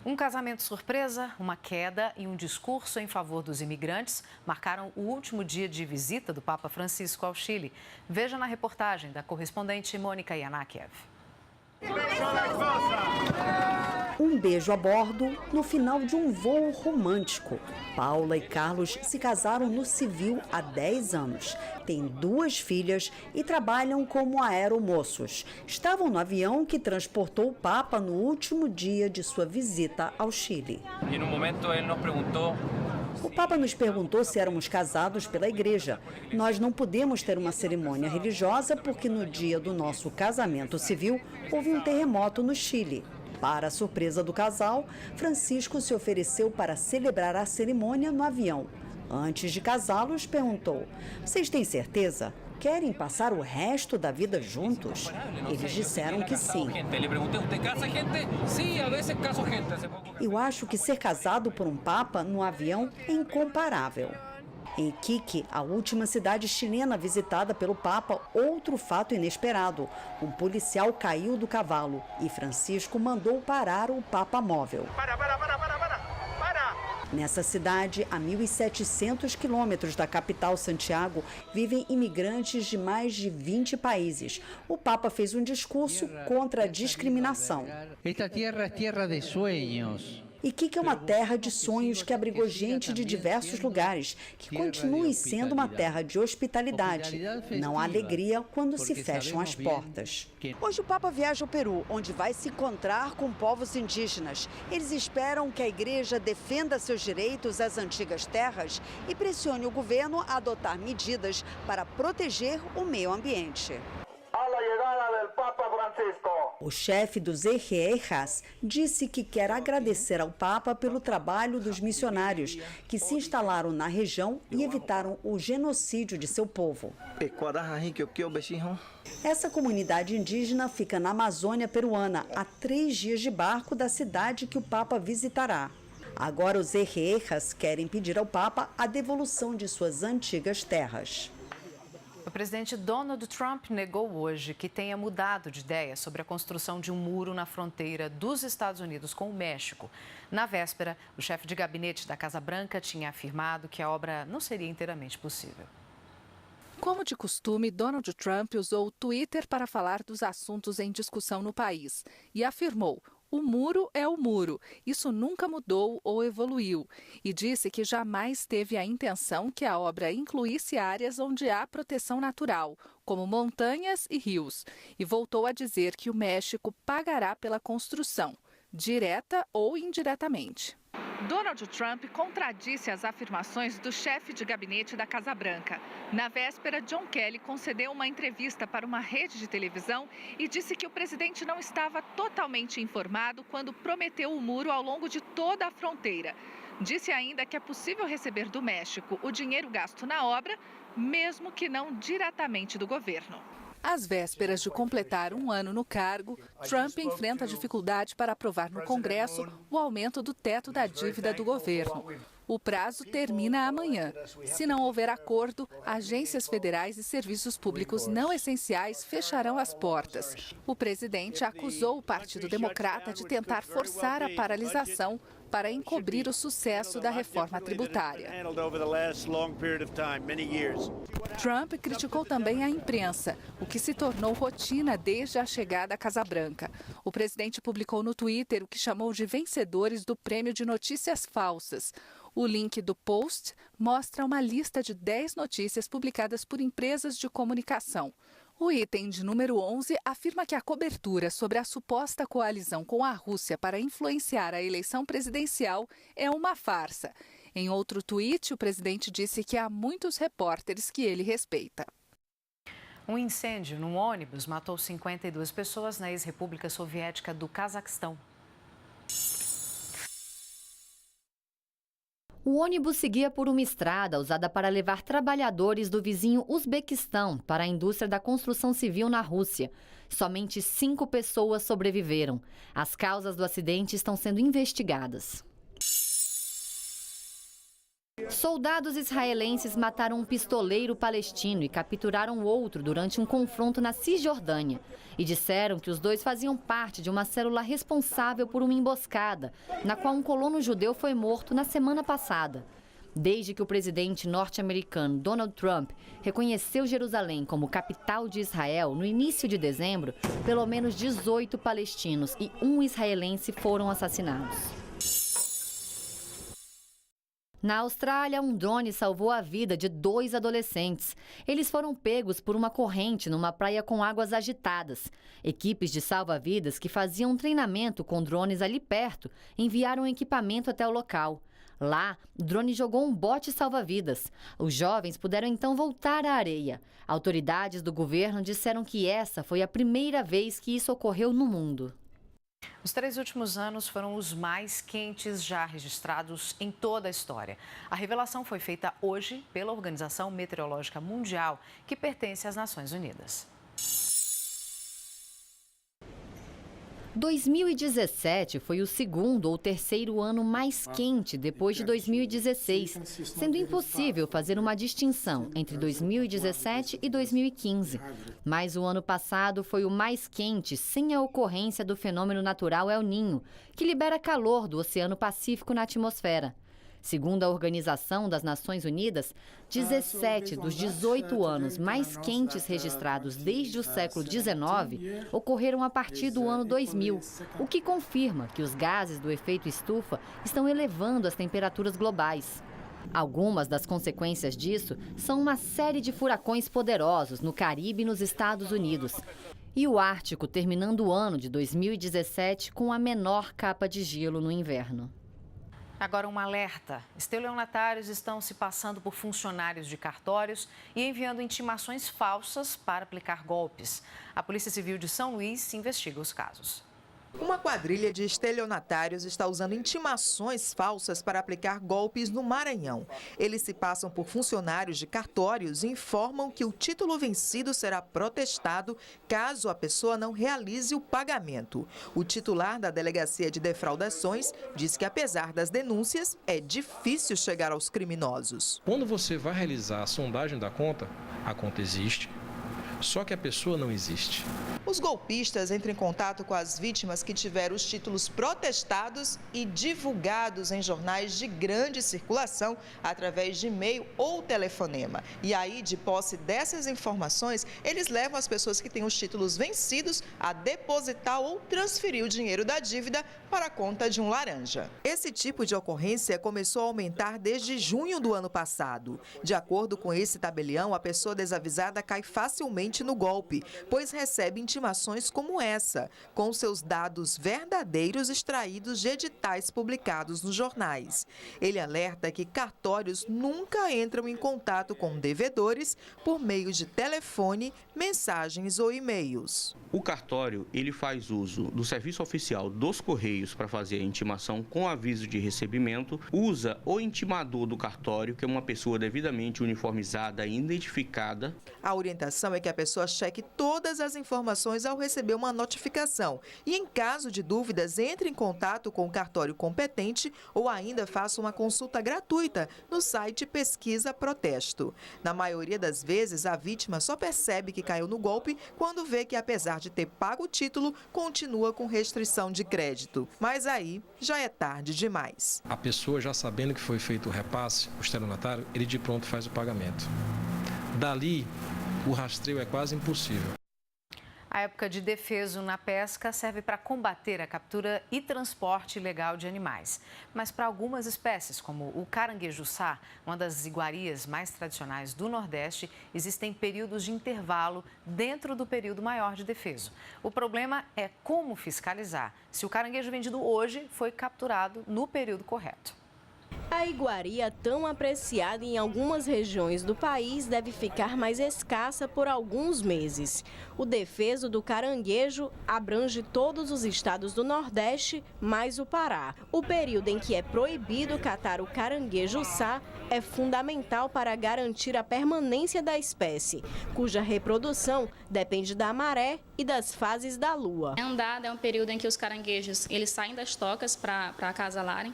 Um casamento surpresa, uma queda e um discurso em favor dos imigrantes marcaram o último dia de visita do Papa Francisco ao Chile. Veja na reportagem da correspondente Mônica Yanakiev. Um beijo a bordo no final de um voo romântico. Paula e Carlos se casaram no civil há 10 anos. Têm 2 filhas e trabalham como aeromoços. Estavam no avião que transportou o Papa no último dia de sua visita ao Chile. E no momento ele nos perguntou. O Papa nos perguntou se éramos casados pela igreja. Nós não podemos ter uma cerimônia religiosa porque no dia do nosso casamento civil houve um terremoto no Chile. Para a surpresa do casal, Francisco se ofereceu para celebrar a cerimônia no avião. Antes de casá-los, perguntou: "Vocês têm certeza? Querem passar o resto da vida juntos?" Eles disseram que sim. Eu acho que ser casado por um papa no avião é incomparável. Em Iquique, a última cidade chilena visitada pelo Papa, outro fato inesperado. Um policial caiu do cavalo e Francisco mandou parar o Papa móvel. Para! Nessa cidade, a 1.700 quilômetros da capital Santiago, vivem imigrantes de mais de 20 países. O Papa fez um discurso contra a discriminação. Esta terra é terra de sonhos. Iquique é uma terra de sonhos que abrigou gente de diversos lugares, que continue sendo uma terra de hospitalidade. Não há alegria quando se fecham as portas. Hoje o Papa viaja ao Peru, onde vai se encontrar com povos indígenas. Eles esperam que a igreja defenda seus direitos às antigas terras e pressione o governo a adotar medidas para proteger o meio ambiente. O chefe dos Ejejas disse que quer agradecer ao Papa pelo trabalho dos missionários que se instalaram na região e evitaram o genocídio de seu povo. Essa comunidade indígena fica na Amazônia peruana, a 3 dias de barco da cidade que o Papa visitará. Agora os Ejejas querem pedir ao Papa a devolução de suas antigas terras. O presidente Donald Trump negou hoje que tenha mudado de ideia sobre a construção de um muro na fronteira dos Estados Unidos com o México. Na véspera, o chefe de gabinete da Casa Branca tinha afirmado que a obra não seria inteiramente possível. Como de costume, Donald Trump usou o Twitter para falar dos assuntos em discussão no país e afirmou: "O muro é o muro, isso nunca mudou ou evoluiu", e disse que jamais teve a intenção que a obra incluísse áreas onde há proteção natural, como montanhas e rios, e voltou a dizer que o México pagará pela construção, direta ou indiretamente. Donald Trump contradisse as afirmações do chefe de gabinete da Casa Branca. Na véspera, John Kelly concedeu uma entrevista para uma rede de televisão e disse que o presidente não estava totalmente informado quando prometeu o muro ao longo de toda a fronteira. Disse ainda que é possível receber do México o dinheiro gasto na obra, mesmo que não diretamente do governo. Às vésperas de completar 1 ano no cargo, Trump enfrenta dificuldade para aprovar no Congresso o aumento do teto da dívida do governo. O prazo termina amanhã. Se não houver acordo, agências federais e serviços públicos não essenciais fecharão as portas. O presidente acusou o Partido Democrata de tentar forçar a paralisação para encobrir o sucesso da reforma tributária. Trump criticou também a imprensa, o que se tornou rotina desde a chegada à Casa Branca. O presidente publicou no Twitter o que chamou de vencedores do prêmio de notícias falsas. O link do post mostra uma lista de 10 notícias publicadas por empresas de comunicação. O item de número 11 afirma que a cobertura sobre a suposta coalizão com a Rússia para influenciar a eleição presidencial é uma farsa. Em outro tweet, o presidente disse que há muitos repórteres que ele respeita. Um incêndio num ônibus matou 52 pessoas na ex-república soviética do Cazaquistão. O ônibus seguia por uma estrada usada para levar trabalhadores do vizinho Uzbequistão para a indústria da construção civil na Rússia. Somente 5 pessoas sobreviveram. As causas do acidente estão sendo investigadas. Soldados israelenses mataram um pistoleiro palestino e capturaram outro durante um confronto na Cisjordânia. E disseram que os dois faziam parte de uma célula responsável por uma emboscada, na qual um colono judeu foi morto na semana passada. Desde que o presidente norte-americano Donald Trump reconheceu Jerusalém como capital de Israel no início de dezembro, pelo menos 18 palestinos e um israelense foram assassinados. Na Austrália, um drone salvou a vida de 2 adolescentes. Eles foram pegos por uma corrente numa praia com águas agitadas. Equipes de salva-vidas que faziam um treinamento com drones ali perto enviaram equipamento até o local. Lá, o drone jogou um bote salva-vidas. Os jovens puderam então voltar à areia. Autoridades do governo disseram que essa foi a primeira vez que isso ocorreu no mundo. Os 3 últimos anos foram os mais quentes já registrados em toda a história. A revelação foi feita hoje pela Organização Meteorológica Mundial, que pertence às Nações Unidas. 2017 foi o segundo ou terceiro ano mais quente depois de 2016, sendo impossível fazer uma distinção entre 2017 e 2015. Mas o ano passado foi o mais quente sem a ocorrência do fenômeno natural El Niño, que libera calor do Oceano Pacífico na atmosfera. Segundo a Organização das Nações Unidas, 17 dos 18 anos mais quentes registrados desde o século XIX ocorreram a partir do ano 2000, o que confirma que os gases do efeito estufa estão elevando as temperaturas globais. Algumas das consequências disso são uma série de furacões poderosos no Caribe e nos Estados Unidos. E o Ártico terminando o ano de 2017 com a menor capa de gelo no inverno. Agora um alerta. Estelionatários estão se passando por funcionários de cartórios e enviando intimações falsas para aplicar golpes. A Polícia Civil de São Luís investiga os casos. Uma quadrilha de estelionatários está usando intimações falsas para aplicar golpes no Maranhão. Eles se passam por funcionários de cartórios e informam que o título vencido será protestado caso a pessoa não realize o pagamento. O titular da Delegacia de Defraudações diz que, apesar das denúncias, é difícil chegar aos criminosos. Quando você vai realizar a sondagem da conta, a conta existe. Só que a pessoa não existe. Os golpistas entram em contato com as vítimas que tiveram os títulos protestados e divulgados em jornais de grande circulação através de e-mail ou telefonema. E aí, de posse dessas informações, eles levam as pessoas que têm os títulos vencidos a depositar ou transferir o dinheiro da dívida para a conta de um laranja. Esse tipo de ocorrência começou a aumentar desde junho do ano passado. De acordo com esse tabelião, a pessoa desavisada cai facilmente no golpe, pois recebe intimações como essa, com seus dados verdadeiros extraídos de editais publicados nos jornais. Ele alerta que cartórios nunca entram em contato com devedores por meio de telefone, mensagens ou e-mails. O cartório, ele faz uso do serviço oficial dos Correios para fazer a intimação com aviso de recebimento, usa o intimador do cartório, que é uma pessoa devidamente uniformizada e identificada. A orientação é que a pessoa cheque todas as informações ao receber uma notificação e, em caso de dúvidas, entre em contato com o cartório competente ou ainda faça uma consulta gratuita no site Pesquisa Protesto. Na maioria das vezes, a vítima só percebe que caiu no golpe quando vê que, apesar de ter pago o título, continua com restrição de crédito. Mas aí já é tarde demais. A pessoa, já sabendo que foi feito o repasse, o estelionatário, ele de pronto faz o pagamento. Dali, o rastreio é quase impossível. A época de defeso na pesca serve para combater a captura e transporte ilegal de animais. Mas para algumas espécies, como o caranguejo-sá, uma das iguarias mais tradicionais do Nordeste, existem períodos de intervalo dentro do período maior de defeso. O problema é como fiscalizar se o caranguejo vendido hoje foi capturado no período correto. A iguaria, tão apreciada em algumas regiões do país, deve ficar mais escassa por alguns meses. O defeso do caranguejo abrange todos os estados do Nordeste, mais o Pará. O período em que é proibido catar o caranguejo-sá é fundamental para garantir a permanência da espécie, cuja reprodução depende da maré e das fases da lua. A andada é um período em que os caranguejos eles saem das tocas para acasalarem,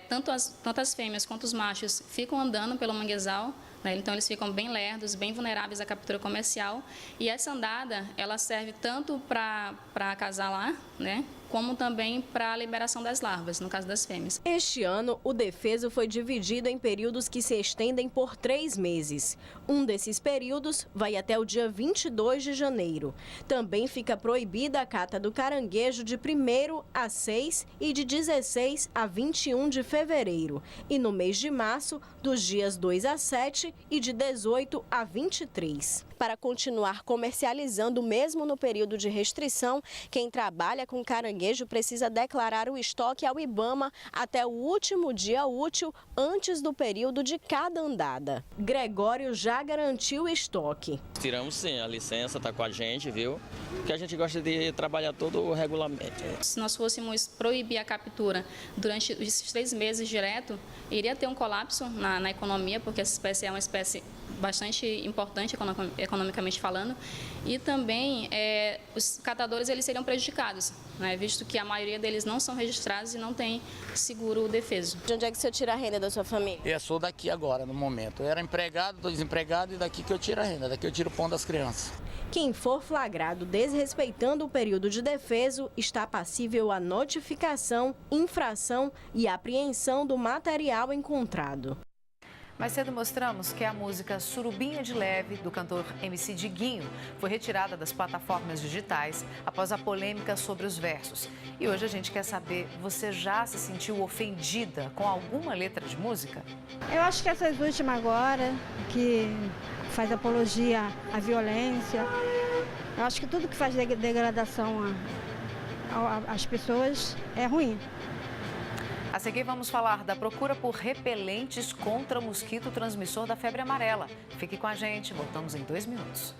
tanto tanto as fêmeas quanto os machos ficam andando pelo manguezal, né? Então eles ficam bem lerdos, bem vulneráveis à captura comercial. E essa andada, ela serve tanto para acasalar, né? Como também para a liberação das larvas, no caso das fêmeas. Este ano, o defeso foi dividido em períodos que se estendem por 3 meses. Um desses períodos vai até o dia 22 de janeiro. Também fica proibida a cata do caranguejo de 1º a 6 e de 16 a 21 de fevereiro. E no mês de março, dos dias 2 a 7 e de 18 a 23. Para continuar comercializando mesmo no período de restrição, quem trabalha com caranguejo precisa declarar o estoque ao IBAMA até o último dia útil antes do período de cada andada. Gregório já garantiu o estoque. Tiramos sim, a licença está com a gente, viu? Porque a gente gosta de trabalhar todo o regulamento. Se nós fôssemos proibir a captura durante esses 3 meses direto, iria ter um colapso na economia, porque essa espécie é uma espécie bastante importante economicamente falando, e também os catadores eles seriam prejudicados, né, visto que a maioria deles não são registrados e não tem seguro defeso. De onde é que você tira a renda da sua família? Eu sou daqui agora, no momento. Eu era empregado, estou desempregado e daqui que eu tiro a renda, daqui eu tiro o pão das crianças. Quem for flagrado desrespeitando o período de defeso está passível a notificação, infração e apreensão do material encontrado. Mais cedo mostramos que a música Surubinha de Leve, do cantor MC Diguinho, foi retirada das plataformas digitais após a polêmica sobre os versos. E hoje a gente quer saber, você já se sentiu ofendida com alguma letra de música? Eu acho que essas últimas agora, que faz apologia à violência, eu acho que tudo que faz degradação às pessoas é ruim. A seguir vamos falar da procura por repelentes contra o mosquito transmissor da febre amarela. Fique com a gente, voltamos em 2 minutos.